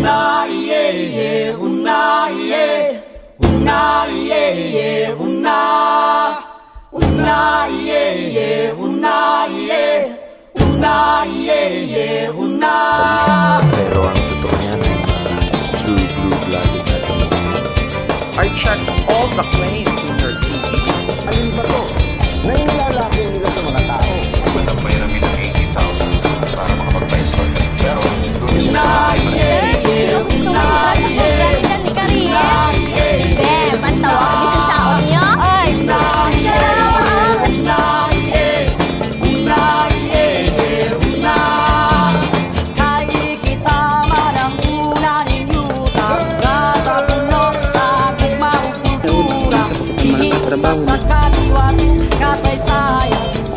una iye ye, una iye, una iye ye, una iye ye, una iye, una iye ye, una. Pero ang totoo niyan ay true blue-blooded na ito. I checked all the claims in your CV. Alin ba to? Nangilalaki nila sa mga tao. Matampay namin ng 80,000 para makapag-install ka. Pero Una iye ye, una iye, una iye ye, Pantawa ko bisan saon niyo? Oy! una iye, una iye ye, una. Kay kita man ang una ninyo, nagtatunok sa ating mahukultura. Iisa sa kaliwat, kasaysayan.